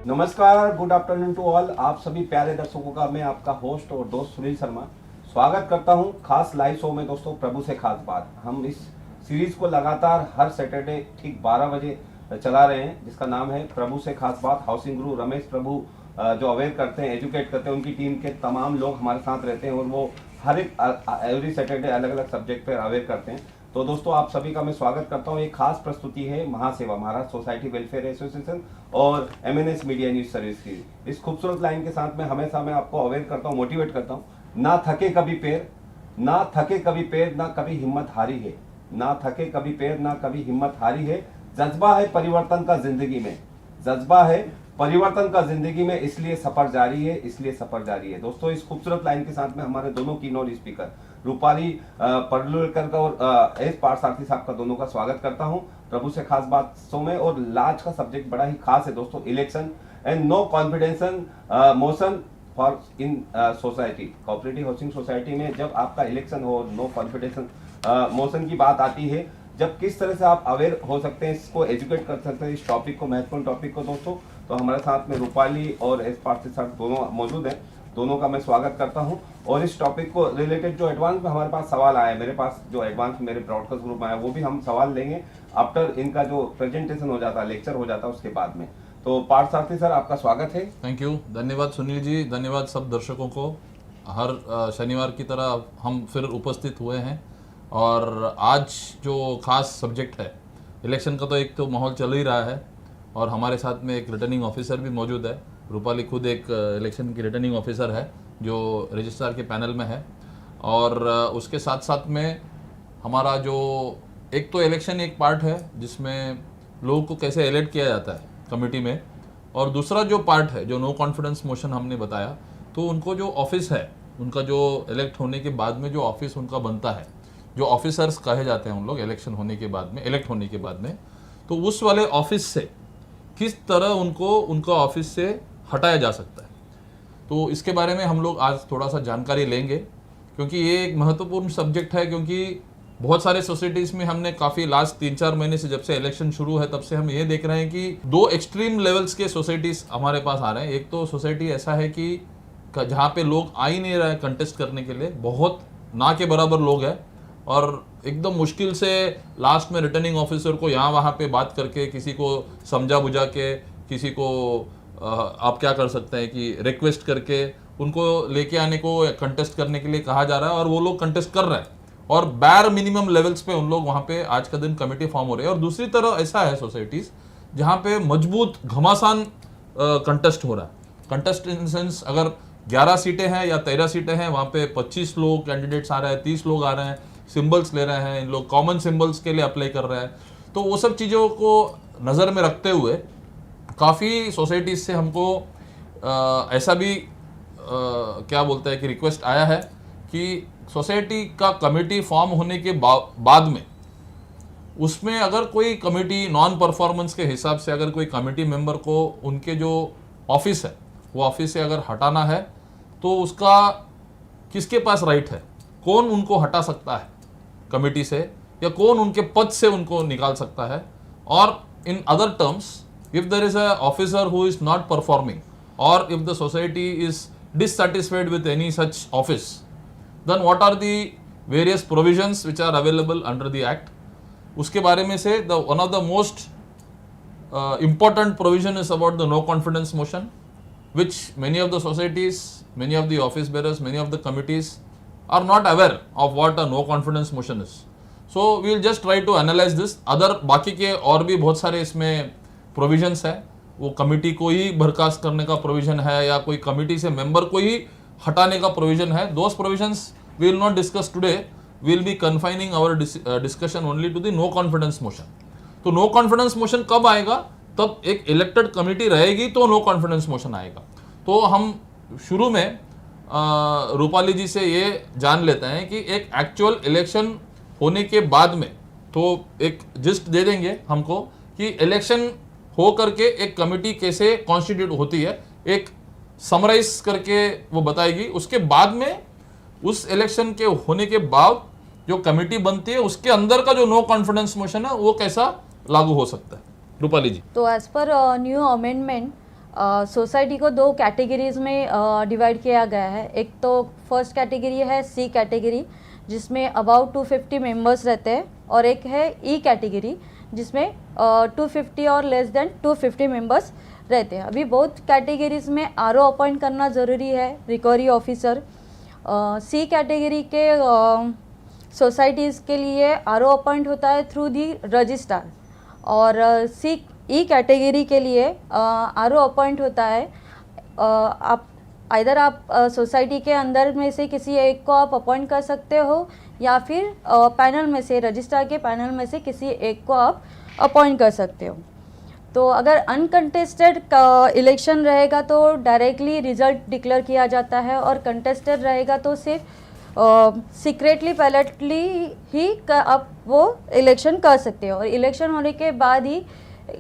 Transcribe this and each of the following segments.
नमस्कार, good afternoon to all. आप सभी प्यारे दर्शकों का मैं आपका होस्ट और दोस्त सुनील शर्मा स्वागत करता हूं खास लाइव शो में दोस्तों, प्रभु से खास बात। हम इस सीरीज को लगातार हर सैटरडे ठीक 12 बजे चला रहे हैं, जिसका नाम है प्रभु से खास बात। हाउसिंग गुरु रमेश प्रभु जो अवेयर करते हैं, एजुकेट करते हैं, उनकी टीम के तमाम लोग हमारे साथ रहते हैं और वो हर एक एवरी सैटरडे अलग अलग सब्जेक्ट पर अवेयर करते हैं। तो दोस्तों, आप सभी का मैं स्वागत करता हूं। एक खास प्रस्तुति है महासेवा, महाराष्ट्र सोसाइटी वेलफेयर एसोसिएशन और MNS मीडिया न्यूज सर्विस की। इस खूबसूरत लाइन के साथ में हमेशा मैं आपको अवेयर करता हूं, मोटिवेट करता हूं। ना थके कभी पैर, ना थके कभी पैर, ना कभी हिम्मत हारी है। ना थके कभी पैर, ना कभी हिम्मत हारी है। जज्बा है परिवर्तन का जिंदगी में, जज्बा है परिवर्तन का जिंदगी में, इसलिए सफर जारी है, इसलिए सफर जारी है। दोस्तों, इस खूबसूरत लाइन के साथ में हमारे दोनों कीनोट स्पीकर रूपाली पडलुलकर का और एस पारसारथी साहब का दोनों का स्वागत करता हूं प्रभु से खास बात शो में। और आज का सब्जेक्ट बड़ा ही खास है दोस्तों, election and no confidence motion for in society. Cooperative housing society में जब आपका इलेक्शन हो, नो कॉन्फिडेंस मोशन की बात आती है, जब किस तरह से आप अवेयर हो सकते हैं, इसको एजुकेट कर सकते हैं, इस टॉपिक को, महत्वपूर्ण टॉपिक को दोस्तों। तो हमारे साथ में रूपाली और एस पारसारथी साहब दोनों मौजूद हैं, दोनों का मैं स्वागत करता हूं। और इस टॉपिक को रिलेटेड जो एडवांस में हमारे पास सवाल आया है, मेरे पास जो एडवांस मेरे ब्रॉडकास्ट ग्रुप में आया, वो भी हम सवाल लेंगे आफ्टर इनका जो प्रेजेंटेशन हो जाता है, लेक्चर हो जाता है, उसके बाद में। तो पारसारथी सर, आपका स्वागत है। थैंक यू, धन्यवाद सुनील जी, धन्यवाद सब दर्शकों को। हर शनिवार की तरह हम फिर उपस्थित हुए हैं और आज जो खास सब्जेक्ट है इलेक्शन का, तो एक तो माहौल चल ही रहा है और हमारे साथ में एक रिटर्निंग ऑफिसर भी मौजूद है। रूपाली खुद एक इलेक्शन की रिटर्निंग ऑफिसर है जो रजिस्ट्रार के पैनल में है। और उसके साथ साथ में हमारा जो एक तो इलेक्शन एक पार्ट है जिसमें लोगों को कैसे इलेक्ट किया जाता है कमेटी में, और दूसरा जो पार्ट है जो नो कॉन्फिडेंस मोशन हमने बताया, तो उनको जो ऑफिस है, उनका जो इलेक्ट होने के बाद में जो ऑफिस उनका बनता है, जो ऑफिसर्स कहे जाते हैं उन लोग इलेक्शन होने के बाद में, इलेक्ट होने के बाद में, तो उस वाले ऑफिस से किस तरह उनको उनका ऑफिस से हटाया जा सकता है। तो इसके बारे में हम लोग आज थोड़ा सा जानकारी लेंगे, क्योंकि ये एक महत्वपूर्ण सब्जेक्ट है। क्योंकि बहुत सारे सोसाइटीज़ में हमने काफ़ी लास्ट 3-4 महीने से, जब से इलेक्शन शुरू है तब से हम ये देख रहे हैं कि दो एक्सट्रीम लेवल्स के सोसाइटीज़ हमारे पास आ रहे हैं। एक तो सोसाइटी ऐसा है कि जहाँ पे लोग आ ही नहीं रहे कंटेस्ट करने के लिए, बहुत ना के बराबर लोग हैं, और एकदम मुश्किल से लास्ट में रिटर्निंग ऑफिसर को यहाँ वहाँ पे बात करके, किसी को समझा बुझा के, किसी को आप क्या कर सकते हैं कि रिक्वेस्ट करके उनको लेके आने को कंटेस्ट करने के लिए कहा जा रहा है, और वो लोग कंटेस्ट कर रहे हैं और बैर मिनिमम लेवल्स पे उन लोग वहाँ पे आज का दिन कमेटी फॉर्म हो रही है। और दूसरी तरफ ऐसा है सोसाइटीज़ जहाँ पे मजबूत घमासान कंटेस्ट हो रहा है। कंटेस्ट इन सेंस, अगर 11 सीटें हैं या 13 सीटें हैं, वहाँ पे 25 लोग कैंडिडेट्स आ रहे हैं, 30 लोग आ रहे हैं, सिंबल्स ले रहे हैं, इन लोग कॉमन सिंबल्स के लिए अप्लाई कर रहे हैं। तो वो सब चीज़ों को नज़र में रखते हुए काफ़ी सोसाइटीज़ से हमको ऐसा भी क्या बोलते हैं कि रिक्वेस्ट आया है कि सोसाइटी का कमेटी फॉर्म होने के बाद में उसमें अगर कोई कमेटी नॉन परफॉर्मेंस के हिसाब से अगर कोई कमेटी मेंबर को उनके जो ऑफिस है वो ऑफिस से अगर हटाना है, तो उसका किसके पास राइट है, कौन उनको हटा सकता है कमेटी से, या कौन उनके पद से उनको निकाल सकता है। और in other terms, if there is a officer who is not performing, और if the society is dissatisfied with any such office, then what are the various provisions which are available under the act. उसके बारे में से one of the most important provision is about the no confidence motion, which many of the societies, many of the office bearers, many of the committees are not aware of what a no confidence motion is. So we will just try to analyze this. other बाकी के और भी बहुत सारे इसमें provisions है, वो committee को ही बर्खास्त करने का प्रोविजन है या कोई कमिटी से मेंबर को ही हटाने का प्रोविजन है। Those provisions we will not discuss today, we will be confining our discussion only to the no confidence motion. तो नो कॉन्फिडेंस मोशन कब आएगा, तब एक इलेक्टेड कमिटी रहेगी तो नो कॉन्फिडेंस मोशन आएगा। तो हम शुरू में रूपाली जी से ये जान लेते हैं कि एक एक्चुअल इलेक्शन होने के बाद में, तो एक जिस्ट दे देंगे हमको कि इलेक्शन हो करके एक कमेटी कैसे कॉन्स्टिट्यूट होती है, एक समराइज करके वो बताएगी। उसके बाद में उस इलेक्शन के होने के बाद जो कमेटी बनती है उसके अंदर का जो नो कॉन्फिडेंस मोशन है वो कैसा लागू हो सकता है। रूपाली जी। तो as per new amendment society को दो कैटेगरीज में डिवाइड किया गया है। एक तो फर्स्ट कैटेगरी है सी कैटेगरी, जिसमें अबाउट 250 मेंबर्स रहते हैं, और एक है ई कैटेगरी जिसमें 250 और लेस देन 250 मेंबर्स रहते हैं। अभी बहुत कैटेगरीज में आरओ अपॉइंट करना ज़रूरी है, रिकवरी ऑफिसर। सी कैटेगरी के सोसाइटीज़ के लिए आरओ अपॉइंट होता है थ्रू दी रजिस्ट्रार, और सी ई कैटेगरी के लिए आरओ अपॉइंट होता है। आप सोसाइटी के अंदर में से किसी एक को आप अपॉइंट कर सकते हो, या फिर पैनल में से, रजिस्ट्रार के पैनल में से किसी एक को आप अपॉइंट कर सकते हो। तो अगर अनकंटेस्टेड इलेक्शन रहेगा तो डायरेक्टली रिजल्ट डिक्लेयर किया जाता है, और कंटेस्टेड रहेगा तो सिर्फ सीक्रेटली बैलेटली ही आप वो इलेक्शन कर सकते हो, और इलेक्शन होने के बाद ही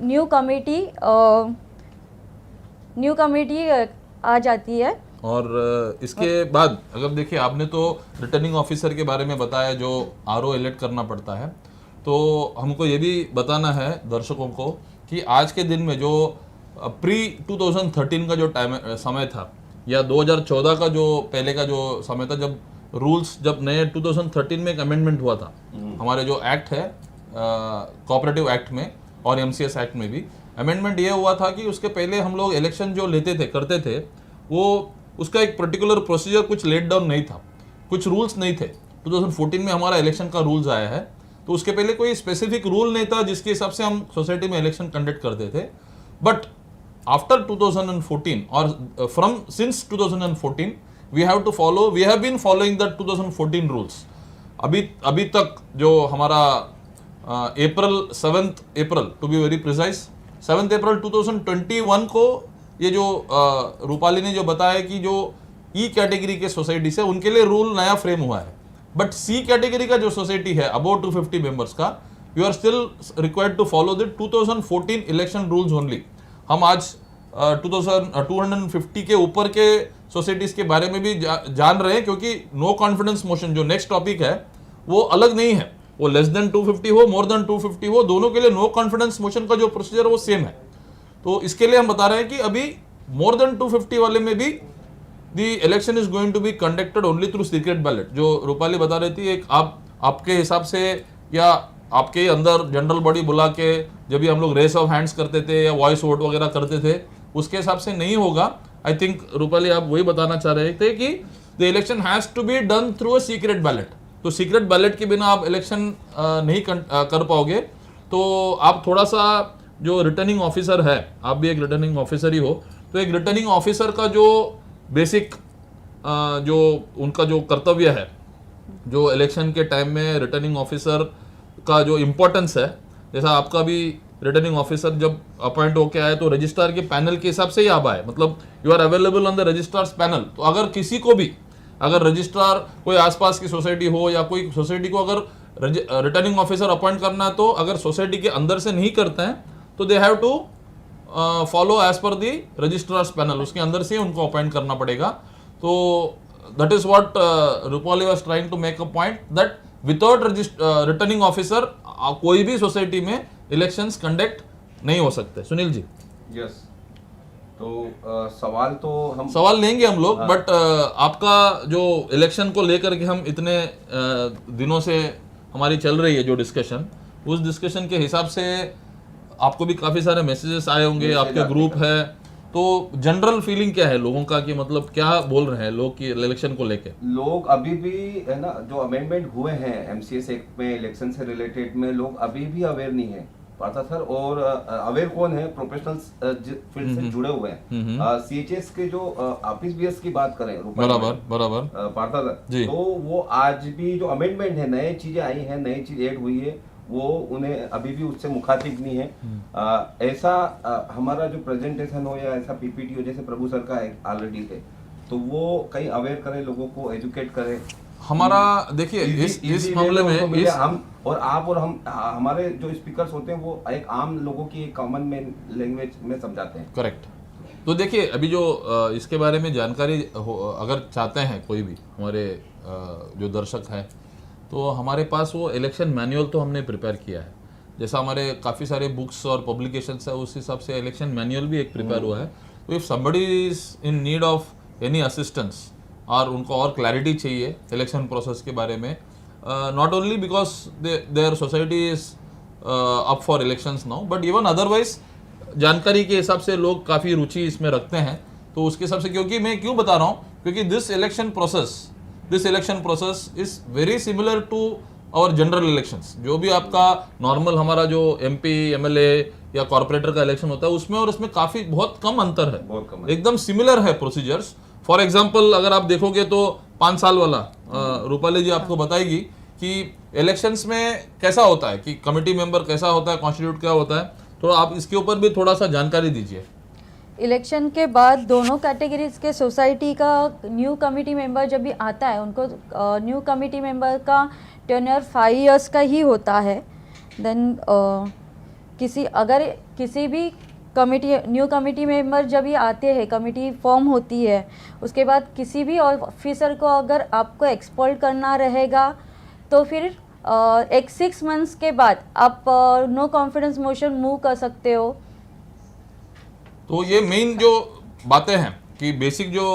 न्यू कमेटी आ जाती है। और इसके बाद अगर देखिए, आपने तो रिटर्निंग ऑफिसर के बारे में बताया जो आरओ इलेक्ट करना पड़ता है, तो हमको ये भी बताना है दर्शकों को कि आज के दिन में जो प्री 2013 का जो समय था, या 2014 का जो पहले का जो समय था, जब रूल्स, जब नए 2013 में एक अमेंडमेंट हुआ था हमारे जो एक्ट है कोऑपरेटिव एक्ट में और एमसीएस एक्ट में भी अमेंडमेंट ये हुआ था कि उसके पहले हम लोग इलेक्शन जो करते थे, वो उसका एक पर्टिकुलर प्रोसीजर कुछ लेट डाउन नहीं था, कुछ रूल्स नहीं थे। 2014 में हमारा इलेक्शन का रूल्स आया है, तो उसके पहले कोई स्पेसिफिक रूल नहीं था जिसके हिसाब से हम सोसाइटी में इलेक्शन कंडक्ट करते थे। बट आफ्टर 2014 और from since 2014 we have been following the 2014 rules. अभी तक जो हमारा April 7 to be very precise 7 April 2021 को ये जो रूपाली ने जो बताया कि जो ई कैटेगरी के सोसाइटी से उनके लिए रूल नया फ्रेम हुआ है, बट सी कैटेगरी का जो सोसाइटी है अबाउट 250 मेंबर्स का, you are still required to follow the 2014 election rules only. हम आज 250 के ऊपर के सोसाइटीज के बारे में भी जान रहे हैं, क्योंकि नो कॉन्फिडेंस मोशन जो नेक्स्ट टॉपिक है वो अलग नहीं है, वो लेस देन 250 हो, मोर देन 250 हो, दोनों के लिए नो कॉन्फिडेंस मोशन का जो प्रोसीजर वो सेम है। तो इसके लिए हम बता रहे हैं कि अभी मोर देन 250 वाले में भी the election is going to be conducted only through secret ballot. जो रूपाली बता रही थी, एक आपके हिसाब से या आपके अंदर जनरल बॉडी बुला के जब भी हम लोग रेस ऑफ हैंड्स करते थे या वॉइस वोट वगैरह करते थे, उसके हिसाब से नहीं होगा। आई थिंक रूपाली आप वही बताना चाह रहे थे कि the election has to be done through a secret ballot. तो सीक्रेट बैलेट के बिना आप इलेक्शन नहीं कर पाओगे। तो आप थोड़ा सा जो रिटर्निंग ऑफिसर है, आप भी एक रिटर्निंग ऑफिसर ही हो, तो एक रिटर्निंग ऑफिसर का जो बेसिक जो उनका जो कर्तव्य है, जो इलेक्शन के टाइम में रिटर्निंग ऑफिसर का जो इम्पोर्टेंस है, जैसा आपका भी रिटर्निंग ऑफिसर जब अपॉइंट होके आए तो रजिस्ट्रार के पैनल के हिसाब से ही आप आए, मतलब you are available on the registrar's panel. तो अगर किसी को भी, अगर रजिस्ट्रार कोई आसपास की सोसाइटी हो या कोई सोसाइटी को अगर रिटर्निंग ऑफिसर अपॉइंट करना है, तो अगर सोसाइटी के अंदर से नहीं करते हैं तो they have to follow as per the registrars panel, उसके अंदर से उनको अपॉइंट करना पड़ेगा। तो that is what Rupali was trying to make a point, that without returning officer कोई भी सोसाइटी में इलेक्शंस कंडक्ट नहीं हो सकते। सुनील जी। यस, तो सवाल लेंगे हम लोग, बट आपका जो इलेक्शन को लेकर के हम इतने दिनों से हमारी चल रही है जो डिस्कशन, उस डिस्कशन के हिसाब से आपको भी काफी सारे मैसेजेस आए होंगे, आपके ग्रुप है, तो जनरल फीलिंग क्या है लोगों का कि मतलब क्या बोल रहे हैं लोग कि इलेक्शन को लेके? लोग अभी भी है ना, जो अमेंडमेंट हुए हैं एमसीएस एक्ट में इलेक्शन से रिलेटेड में, लोग अभी भी अवेयर नहीं है पार्था सर। और अवेयर कौन है? प्रोफेशनल्स फील्ड से जुड़े हुए हैं। सीएचएस के जो ऑफिस बीएस की बात करें, बराबर पार्था सर, तो वो आज भी जो अमेंडमेंट है, नई चीजें आई हैं, नई चीज ऐड हुई है, वो उन्हें अभी भी उससे मुखातिब नहीं है। ऐसा हमारा जो प्रेजेंटेशन हो या ऐसा पीपीटी हो, जैसे प्रभु सर का ऑलरेडी है, तो वो कहीं अवेयर करें, लोगों को एजुकेट करें। हमारा देखिए इस मामले में हम और आप और हम, हमारे जो स्पीकर्स होते हैं वो एक आम लोगों की कॉमन में लैंग्वेज में समझाते हैं। करेक्ट। तो देखिए अभी जो इसके बारे में जानकारी अगर चाहते हैं कोई भी हमारे जो दर्शक हैं, तो हमारे पास वो इलेक्शन मैनुअल तो हमने प्रिपेयर किया है। जैसा हमारे काफ़ी सारे बुक्स और पब्लिकेशंस है, उस हिसाब से इलेक्शन मैनुअल भी एक प्रिपेयर हुआ है, if somebody is in need of any assistance और उनको और क्लैरिटी चाहिए इलेक्शन प्रोसेस के बारे में, not only because their society is up for elections now, but even otherwise जानकारी के हिसाब से लोग काफ़ी रुचि इसमें रखते हैं। तो उसके हिसाब से, क्योंकि मैं क्यों बता रहा हूँ, क्योंकि this election process is very similar to our general elections. जो भी आपका नॉर्मल हमारा जो MP MLA या कॉर्पोरेटर का इलेक्शन होता है उसमें और इसमें काफी बहुत कम अंतर है, बहुत कम है। एकदम सिमिलर है प्रोसीजर्स। फॉर एग्जांपल अगर आप देखोगे तो 5 साल वाला रूपाली जी आपको बताएगी कि इलेक्शंस में कैसा होता है, कि कमेटी मेंबर कैसा होता है, कॉन्स्टिट्यूट क्या होता है, थोड़ा आप इसके ऊपर भी थोड़ा सा जानकारी दीजिए। इलेक्शन के बाद दोनों कैटेगरीज के सोसाइटी का न्यू कमिटी मेंबर जब भी आता है, उनको न्यू कमिटी मेंबर का टेन्योर 5 इयर्स का ही होता है। देन किसी भी न्यू कमिटी मेंबर जब ये आते हैं, कमिटी फॉर्म होती है, उसके बाद किसी भी ऑफिसर को अगर आपको एक्सपोर्ट करना रहेगा तो फिर एक 6 मंथ्स के बाद आप नो कॉन्फिडेंस मोशन मूव कर सकते हो। तो ये मेन जो बातें हैं कि बेसिक जो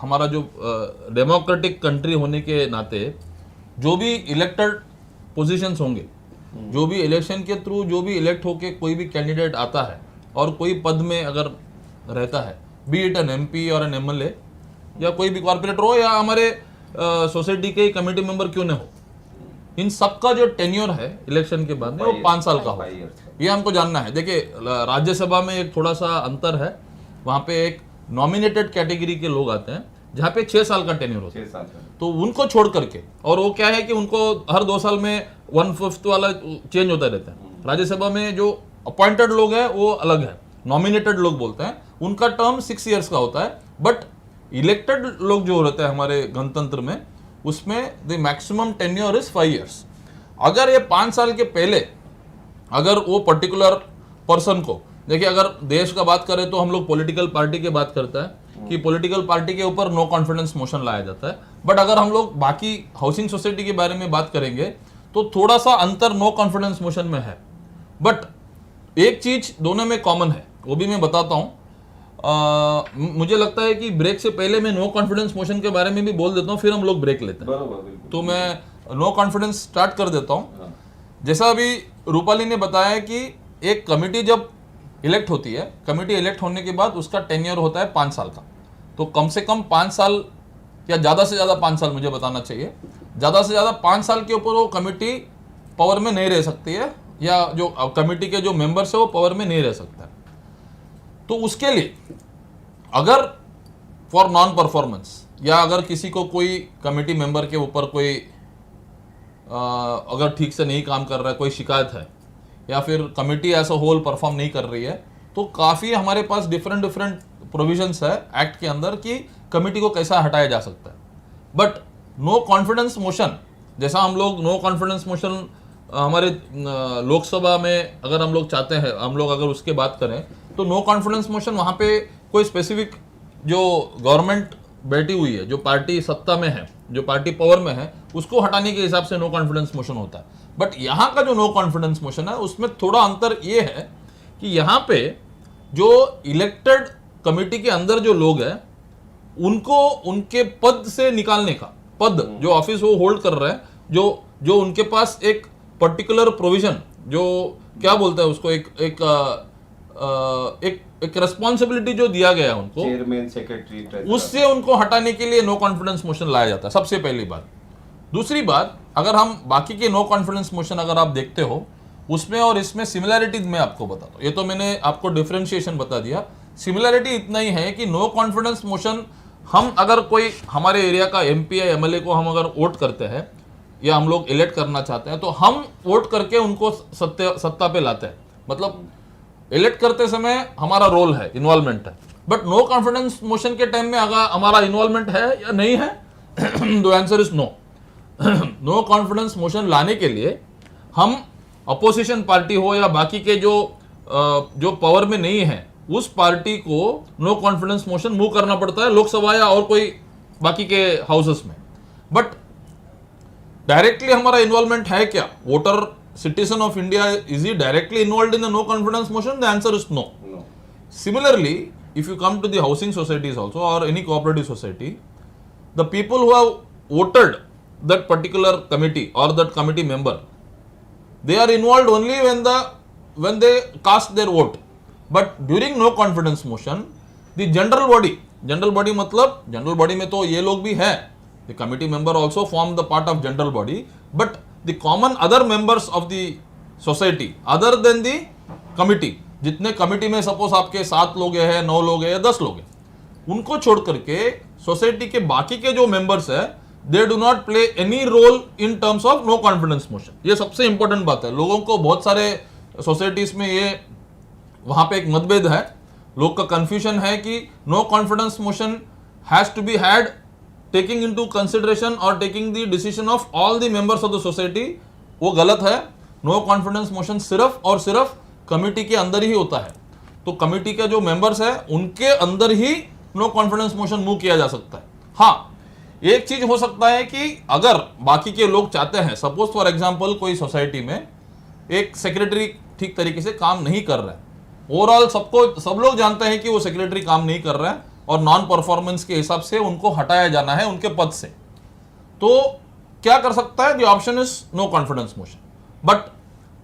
हमारा जो डेमोक्रेटिक कंट्री होने के नाते जो भी इलेक्टेड पोजीशंस होंगे, जो भी इलेक्शन के थ्रू जो भी इलेक्ट होके कोई भी कैंडिडेट आता है और कोई पद में अगर रहता है, बी इट एन MP और एन MLA या कोई भी कॉर्पोरेटर हो या हमारे सोसाइटी के कमेटी मेंबर क्यों न हो, इन सबका जो टेन्योर है इलेक्शन के बाद में वो 5 साल का हो, ये हमको जानना है। देखिए राज्यसभा में एक थोड़ा सा अंतर है, वहाँ पे एक नॉमिनेटेड कैटेगरी के लोग आते हैं जहाँ पे 6 साल का टेन्योर होता है, तो उनको छोड़ करके, और वो क्या है कि उनको हर 2 साल में 1/5 वाला चेंज होता रहता है। राज्यसभा में जो अपॉइंटेड लोग हैं वो अलग है, नॉमिनेटेड लोग बोलते हैं, उनका टर्म 6 इयर्स का होता है। बट इलेक्टेड लोग जो रहते हैं हमारे गणतंत्र में, उसमें the maximum tenure is 5 years. अगर ये 5 साल के पहले अगर वो पर्टिकुलर पर्सन को, देखिए अगर देश का बात करें तो हम लोग पॉलिटिकल पार्टी की बात करता है कि पॉलिटिकल पार्टी के ऊपर नो कॉन्फिडेंस मोशन लाया जाता है। बट अगर हम लोग बाकी हाउसिंग सोसाइटी के बारे में बात करेंगे तो थोड़ा सा अंतर नो कॉन्फिडेंस मोशन में है। बट एक चीज दोनों में कॉमन है, वो भी मैं बताता हूँ। मुझे लगता है कि ब्रेक से पहले मैं नो कॉन्फिडेंस मोशन के बारे में भी बोल देता हूँ, फिर हम लोग ब्रेक लेते हैं। तो मैं नो कॉन्फिडेंस स्टार्ट कर देता हूँ। जैसा अभी रूपाली ने बताया कि एक कमेटी जब इलेक्ट होती है, कमेटी इलेक्ट होने के बाद उसका टेन्योर होता है 5 साल का। तो कम से कम 5 साल या ज़्यादा से ज़्यादा 5 साल मुझे बताना चाहिए, ज़्यादा से ज़्यादा 5 साल के ऊपर वो कमेटी पावर में नहीं रह सकती है, या जो कमेटी के जो मेंबर्स है वो पावर में नहीं रह सकता है। तो उसके लिए अगर फॉर नॉन परफॉर्मेंस, या अगर किसी को कोई कमेटी मेंबर के ऊपर कोई अगर ठीक से नहीं काम कर रहा है, कोई शिकायत है, या फिर committee as a whole perform नहीं कर रही है, तो काफ़ी हमारे पास डिफरेंट प्रोविजंस है एक्ट के अंदर कि कमेटी को कैसा हटाया जा सकता है। बट नो कॉन्फिडेंस मोशन, जैसा हम लोग नो कॉन्फिडेंस मोशन हमारे लोकसभा में अगर हम लोग चाहते हैं, हम लोग अगर उसके बात करें तो नो कॉन्फिडेंस मोशन वहाँ पे कोई स्पेसिफिक जो गवर्नमेंट बैठी हुई है, जो पार्टी सत्ता में है, जो पार्टी पावर में है, उसको हटाने के हिसाब से नो कॉन्फिडेंस मोशन होता है। बट यहाँ का जो नो कॉन्फिडेंस मोशन है उसमें थोड़ा अंतर ये है कि यहाँ पे जो इलेक्टेड कमेटी के अंदर जो लोग हैं उनको उनके पद से निकालने का, पद जो ऑफिस वो होल्ड कर रहे हैं, जो उनके पास एक पर्टिकुलर प्रोविजन, जो क्या बोलते हैं उसको, एक रेस्पॉन्सिबिलिटी जो दिया गया है उनको, चेयरमैन, सेक्रेटरी, उससे उनको हटाने के लिए नो कॉन्फिडेंस मोशन लाया जाता है, सबसे पहली बात। दूसरी बात, अगर हम बाकी के नो कॉन्फिडेंस मोशन अगर आप देखते हो उसमें और इसमें सिमिलैरिटीज मैं आपको बताता हूँ। ये तो मैंने आपको डिफरेंशिएशन बता दिया। सिमिलैरिटी इतना ही है कि नो कॉन्फिडेंस मोशन, हम अगर कोई हमारे एरिया का MP या MLA को हम अगर वोट करते हैं या हम लोग इलेक्ट करना चाहते हैं, तो हम वोट करके उनको सत्ता पे लाते हैं। मतलब इलेक्ट करते समय हमारा रोल है, इन्वॉल्वमेंट है। बट नो कॉन्फिडेंस मोशन के टाइम में अगर हमारा इन्वॉल्वमेंट है या नहीं है, the answer is no. No confidence motion लाने के लिए हम अपोजिशन पार्टी हो या बाकी के जो पावर में नहीं है, उस पार्टी को नो कॉन्फिडेंस मोशन मूव करना पड़ता है लोकसभा या और कोई बाकी के हाउसेस में। बट डायरेक्टली हमारा इन्वॉल्वमेंट है क्या? Voter, citizen of India, is he directly involved in the no confidence motion? The answer is no. Similarly, if you come to the housing societies also or any cooperative society, the people who have voted that particular committee or that committee member, they are involved only when they cast their vote. But during no confidence motion, the general body मतलब general body में तो ये लोग भी हैं, the committee member also form the part of general body, but the common other members of the society other than the committee, जितने committee में suppose आपके 7 लोग हैं, 9 लोग हैं या 10 लोग हैं, उनको छोड़ करके सोसाइटी के बाकी के जो मेंबर्स है, they do not play any role in terms of no confidence motion. ये सबसे इंपॉर्टेंट बात है। लोगों को बहुत सारे सोसाइटीज में ये वहां पे एक मतभेद है, लोग का कंफ्यूजन है कि no confidence motion has to be had taking into consideration और taking the decision of all the members of the society. वो गलत है। नो कॉन्फिडेंस मोशन सिर्फ और सिर्फ कमिटी के अंदर ही होता है। तो कमिटी के जो मेंबर्स है उनके अंदर ही नो कॉन्फिडेंस मोशन मूव किया जा सकता है। हाँ, एक चीज हो सकता है कि अगर बाकी के लोग चाहते हैं, सपोज फॉर एग्जांपल कोई सोसाइटी में एक सेक्रेटरी ठीक तरीके से काम नहीं कर रहा है, ओवरऑल सब लोग जानते हैं कि वो सेक्रेटरी काम नहीं कर रहा है और नॉन परफॉर्मेंस के हिसाब से उनको हटाया जाना है उनके पद से, तो क्या कर सकता है? The option is no confidence motion. But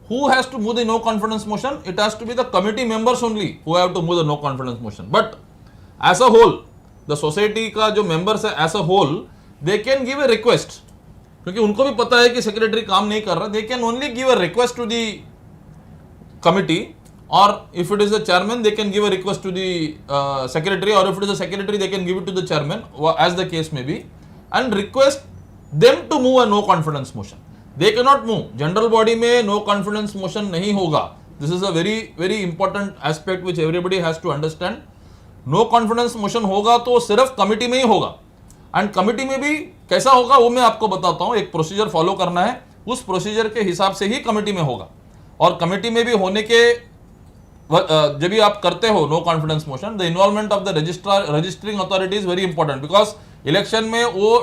who has to move the no confidence motion? It has to be the committee members only who have to move the no confidence motion. But as a whole, the society का जो members है as a whole, they can give a request, क्योंकि उनको भी पता है कि secretary काम नहीं कर रहा, they can only give a request to the committee, or if it is the chairman, they can give a request to the secretary, or if it is a secretary, they can give it to the chairman, as the case may be, and request them to move a no confidence motion. They cannot move. General body में no confidence motion नहीं होगा। This is a very very important aspect which everybody has to understand. No confidence motion होगा तो सिर्फ committee में ही होगा, and committee में भी कैसा होगा वो मैं आपको बताता हूं। एक प्रोसीजर फॉलो करना है, उस प्रोसीजर के हिसाब से ही कमिटी में होगा। और कमिटी में भी होने के जब भी आप करते हो no confidence motion, the involvement of the registering authority is very important, because election में वो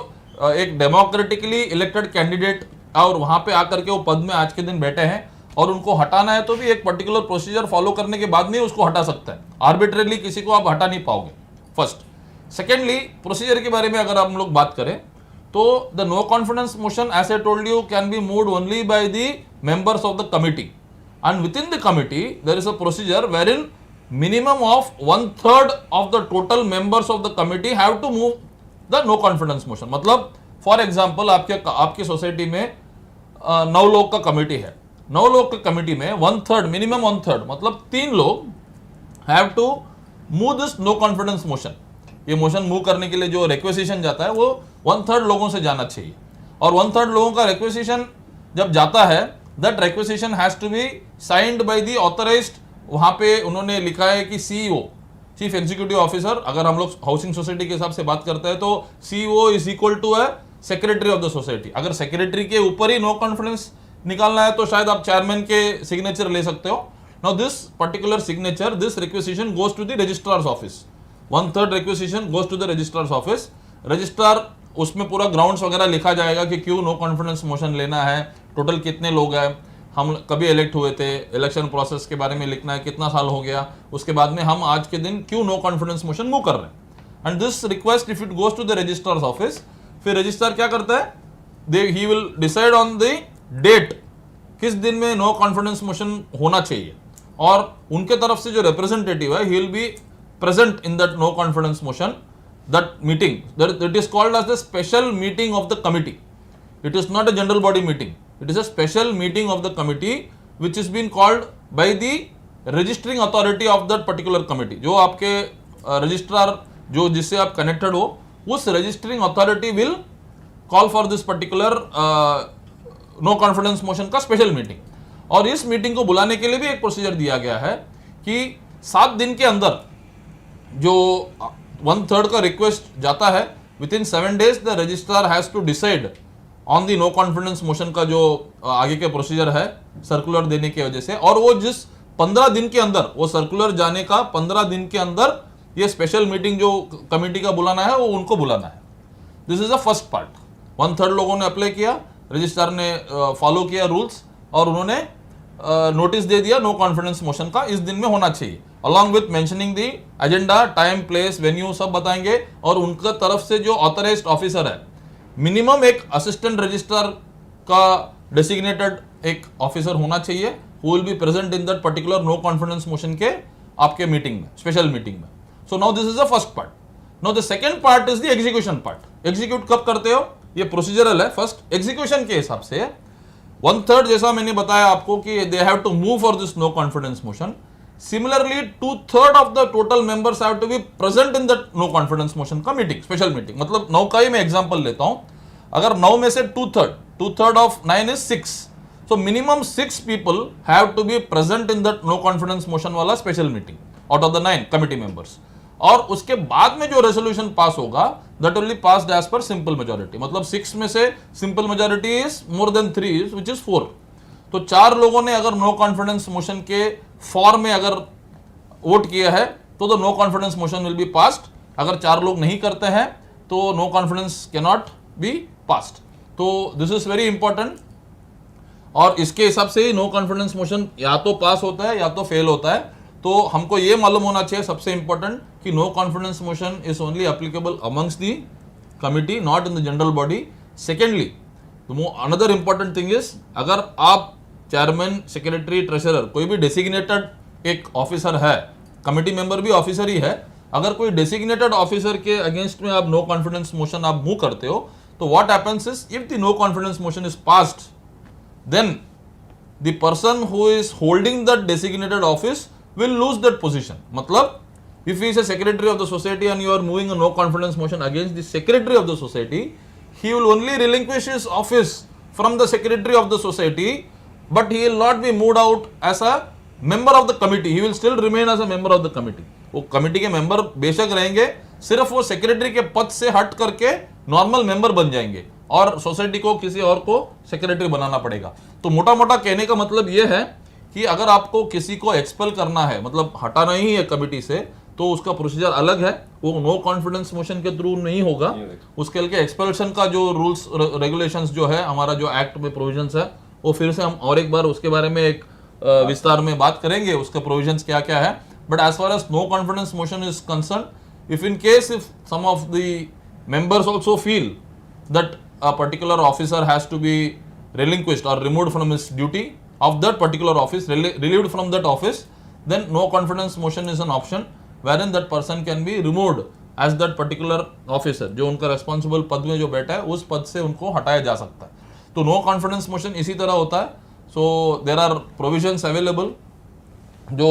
एक डेमोक्रेटिकली इलेक्टेड कैंडिडेट और वहां पे आकर के वो पद में आज के दिन बैठे हैं, और उनको हटाना है तो भी एक पर्टिकुलर प्रोसीजर फॉलो करने के बाद में उसको हटा सकता है। आर्बिट्रेरली किसी को आप हटा नहीं पाओगे, फर्स्ट। सेकेंडली, प्रोसीजर के बारे में अगर हम लोग बात करें तो the no confidence motion, as I told you, can be moved only by the members of the committee, and within the committee there is a procedure where in minimum of 1/3 of the total members of the committee have to move the no confidence motion. मतलब for example आपकी society में 9 लोग का committee है, 9 लोग का committee में 1/3, minimum 1/3 मतलब 3 लोग have to move this no confidence motion. ये मोशन मूव करने के लिए जो रिक्वेजिशन जाता है वो 1/3 लोगों से जाना चाहिए, और 1/3 लोगों का रिक्वेजिशन जब जाता है, that requisition has to be signed by the authorised, वहां पे उन्होंने लिखा है कि सीईओ, चीफ एग्जीक्यूटिव ऑफिसर। अगर हम लोग हाउसिंग सोसाइटी के हिसाब से बात करते हैं तो सीईओ इज इक्वल टू है सेक्रेटरी ऑफ द सोसाइटी। अगर सेक्रेटरी के ऊपर ही नो कॉन्फिडेंस निकालना है तो शायद आप चेयरमैन के सिग्नेचर ले सकते हो। Now this particular signature, this requisition goes to the registrar's office. 1/3 requisition goes to the registrar's office. Registrar, उसमें पूरा ग्राउंड्स वगैरह लिखा जाएगा कि क्यों नो कॉन्फिडेंस मोशन लेना है, टोटल कितने लोग हैं, हम कभी इलेक्ट हुए थे, इलेक्शन प्रोसेस के बारे में लिखना है, कितना साल हो गया, उसके बाद में हम आज के दिन क्यों नो कॉन्फिडेंस मोशन मूव कर रहे हैं। And this request if it goes to the registrar's office, फिर रजिस्ट्रार क्या करता है, he will decide on the date, किस दिन में नो कॉन्फिडेंस मोशन होना चाहिए, और उनके तरफ से जो रिप्रेजेंटेटिव है, he will be present in that no confidence motion, that meeting, that is called as the special meeting of the committee. It is not a general body meeting, it is a special meeting of the committee which is been called by the registering authority of that particular committee। जो आपके registrar जो जिससे आप connected हो, उस registering authority will call for this particular no confidence motion का special meeting. और इस मीटिंग को बुलाने के लिए भी एक प्रोसीजर दिया गया है कि 7 दिन के अंदर जो 1/3 का रिक्वेस्ट जाता है, within 7 days the registrar has to decide on the no confidence motion का जो आगे के प्रोसीजर है सर्कुलर देने की वजह से, और वो जिस 15 दिन के अंदर, वो सर्कुलर जाने का 15 दिन के अंदर ये स्पेशल मीटिंग जो कमेटी का बुलाना है वो उनको बुलाना है। This is the first part. 1/3 लोगों ने अप्लाई किया, रजिस्ट्रार ने फॉलो किया रूल्स, और उन्होंने नोटिस दे दिया नो कॉन्फिडेंस मोशन का इस दिन में होना चाहिए, along with mentioning the agenda, time, place, venue सब बताएंगे। और उनका तरफ से जो ऑथराइज्ड ऑफिसर है, मिनिमम एक असिस्टेंट रजिस्ट्रार का डेसिग्नेटेड एक ऑफिसर होना चाहिए, who will be present in that particular no confidence motion के आपके मीटिंग में, स्पेशल मीटिंग में। So now this is the first part. Now the second part is the execution part. Execute कब करते हो, ये प्रोसीजरल है। फर्स्ट एग्जीक्यूशन के हिसाब से 1/3 जैसा मैंने बताया आपको कि they have to move for this no confidence motion. Similarly 2/3 of the total members have to be present in that no confidence motion का मीटिंग, स्पेशल मीटिंग। मतलब 9 का ही मैं एग्जांपल लेता हूं, अगर 9 में से 2/3 of 9 is 6, so minimum 6 people have to be present in that no confidence motion वाला special meeting out of the 9 committee members. और उसके बाद में जो रेजोल्यूशन पास होगा that will be passed as per simple majority. मतलब 6 में से simple majority is more than 3 which is 4। तो 4 लोगों ने अगर नो कॉन्फिडेंस मोशन के फॉर्म में अगर वोट किया है तो no confidence motion will be passed. अगर 4 लोग नहीं करते हैं तो no confidence cannot be passed. तो दिस इज वेरी इंपॉर्टेंट। और इसके हिसाब से ही नो कॉन्फिडेंस मोशन या तो पास होता है या तो फेल होता है। तो हमको ये मालूम होना चाहिए सबसे इंपॉर्टेंट कि no confidence motion is only applicable amongst the committee, not in the general body. Secondly another important thing is, अगर आप चेयरमैन, सेक्रेटरी, ट्रेजरर कोई भी डेसिग्नेटेड एक ऑफिसर है, कमिटी मेंबर भी ऑफिसर ही है, अगर कोई डेसिग्नेटेड ऑफिसर के अगेंस्ट में आप नो कॉन्फिडेंस मोशन आप मूव करते हो तो what happens is, if the no confidence motion is passed, then the person who is holding that designated office will lose that position. matlab if he is a secretary of the society and you are moving a no confidence motion against the secretary of the society, he will only relinquish his office from the secretary of the society, but he will not be moved out as a member of the committee. He will still remain as a member of the committee. वो committee के member बेशक रहेंगे, सिर्फ वो secretary के पद से हट करके नॉर्मल मेंबर बन जाएंगे और सोसाइटी को किसी और को सेक्रेटरी बनाना पड़ेगा। तो मोटा मोटा कहने का मतलब यह है कि अगर आपको किसी को एक्सपेल करना है, मतलब हटाना ही है कमिटी से, तो उसका प्रोसीजर अलग है। वो नो कॉन्फिडेंस मोशन के थ्रू नहीं होगा। उसके लिए एक्सपेल्शन का जो रूल्स रेगुलेशंस जो है, हमारा जो एक्ट में प्रोविजंस है, वो फिर से हम और एक बार उसके बारे में एक विस्तार में बात करेंगे, उसके प्रोविजंस क्या क्या है। But as far as no confidence motion is concern, if in case if some of the members also feel that a particular officer has to be relinquished or removed from his duty of that particular office, relieved from that office, then no confidence motion is an option wherein that person can be removed as that particular officer, जो उनका responsible पद में जो बैठा है उस पद से उनको हटाया जा सकता है। तो no confidence motion इसी तरह होता है। So there are provisions available जो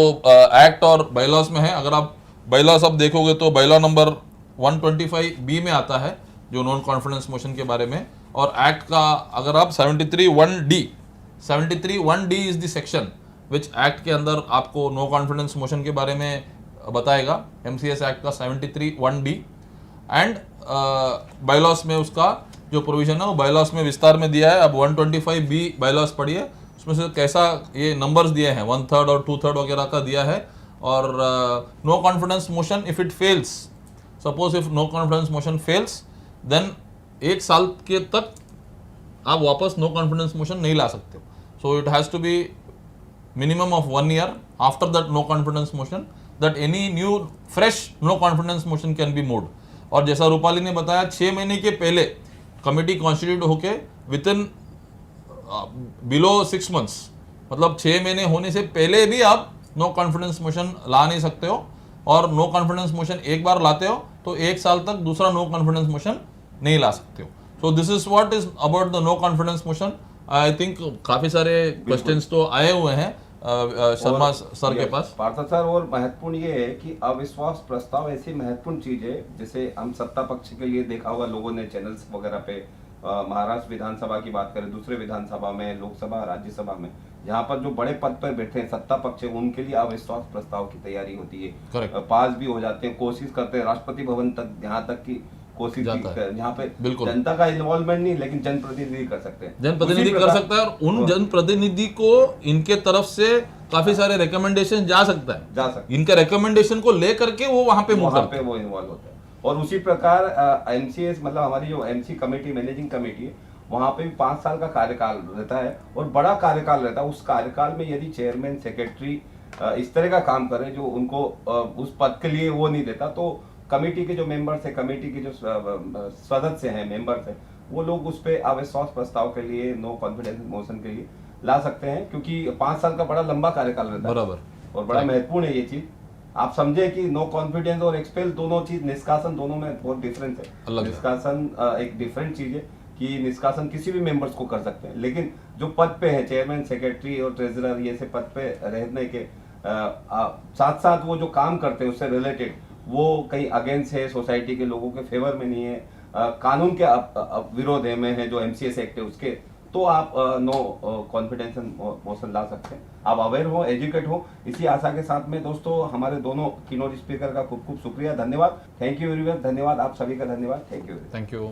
एक्ट और बायलॉज में है। अगर आप बायलॉज अब देखोगे तो बायलॉ नंबर 125B में आता है जो नॉन कॉन्फिडेंस मोशन के बारे में, और एक्ट का अगर आप 73(1)(d) is the section which act के अंदर आपको नो कॉन्फिडेंस मोशन के बारे में बताएगा। MCS एक्ट का 73(1)(d) एंड बायलॉस में उसका जो प्रोविजन है वो बायलॉस में विस्तार में दिया है। अब 125B बायलॉस पढ़िए, उसमें से कैसा ये नंबर्स दिए हैं, 1/3 और 2/3 वगैरह का दिया है। और no confidence motion if it fails, suppose if no confidence motion fails, then 1 साल के तक आप वापस नो कॉन्फिडेंस मोशन नहीं ला सकते हो। So it has to be minimum of 1 year after that no confidence motion that any new fresh no confidence motion can be moved. और जैसा रूपाली ने बताया, 6 महीने के पहले कमिटी कॉन्स्टिट्यूट होके विद इन बिलो 6 मंथ्स, मतलब 6 महीने होने से पहले भी आप नो कॉन्फिडेंस मोशन ला नहीं सकते हो। और नो कॉन्फिडेंस मोशन एक बार लाते हो तो 1 साल तक दूसरा नो कॉन्फिडेंस मोशन नहीं ला सकते हो। So this is what is about the no confidence motion. I think काफी सारे क्वेश्चंस तो आए हुए हैं शर्मा सर के पास। पार्थ सर, और महत्वपूर्ण ये है कि अविश्वास प्रस्ताव ऐसी महत्वपूर्ण चीज है, जैसे हम सत्ता पक्ष के लिए देखा होगा लोगों ने चैनल्स वगैरह पे, महाराष्ट्र विधानसभा की बात करें, दूसरे विधानसभा में, लोकसभा, राज्यसभा में, यहाँ पर जो बड़े पद पर बैठे हैं सत्ता पक्ष है, उनके लिए अविश्वास प्रस्ताव की तैयारी होती है, पास भी हो जाते हैं, कोशिश करते हैं राष्ट्रपति भवन तक, यहाँ तक की कोशिश यहाँ पे जनता का इन्वॉल्वमेंट नहीं, लेकिन जनप्रतिनिधि कर सकते हैं, जनप्रतिनिधि कर सकता है। और उन जनप्रतिनिधि को इनके तरफ से काफी सारे रिकमेंडेशन जा सकता है, इनके रिकमेंडेशन को लेकर के वो वहां पे वो इन्वॉल्व होता है। और उसी प्रकार MCS मतलब हमारी जो MC कमेटी, मैनेजिंग कमेटी है, वहां पे भी 5 साल का कार्यकाल रहता है और बड़ा कार्यकाल रहता है। उस कार्यकाल में यदि चेयरमैन सेक्रेटरी इस तरह का काम करे जो उनको उस पद के लिए वो नहीं देता, तो कमेटी के जो मेंबर्स है, कमेटी के जो सदस्य हैं, मेंबर्स हैं, वो लोग उस पर अविश्वास प्रस्ताव के लिए, नो कॉन्फिडेंस मोशन के लिए ला सकते हैं, क्योंकि 5 साल का बड़ा लंबा कार्यकाल रहता है बराबर। और बड़ा महत्वपूर्ण है ये चीज। आप समझे कि नो कॉन्फिडेंस और एक्सपेल दोनों चीज, निष्कासन, दोनों में बहुत डिफरेंस है। अलग है। निष्कासन एक डिफरेंट चीज है कि निष्कासन किसी भी मेंबर्स को कर सकते हैं, लेकिन जो पद पे है चेयरमैन, सेक्रेटरी और ट्रेजरर, ये से पद पे रहने के साथ साथ वो जो काम करते हैं उससे रिलेटेड, वो कहीं अगेंस्ट है, सोसाइटी के लोगों के फेवर में नहीं है, कानून के विरोध में है, जो एमसीएस एक्ट है उसके, तो आप नो कॉन्फिडेंस मोशन ला सकते हैं। आप अवेयर हो, एजुकेट हो। इसी आशा के साथ में दोस्तों हमारे दोनों कीनोट स्पीकर का खूब खूब शुक्रिया, धन्यवाद। थैंक यू एवरीवन, धन्यवाद आप सभी का, धन्यवाद। Thank you. Thank you.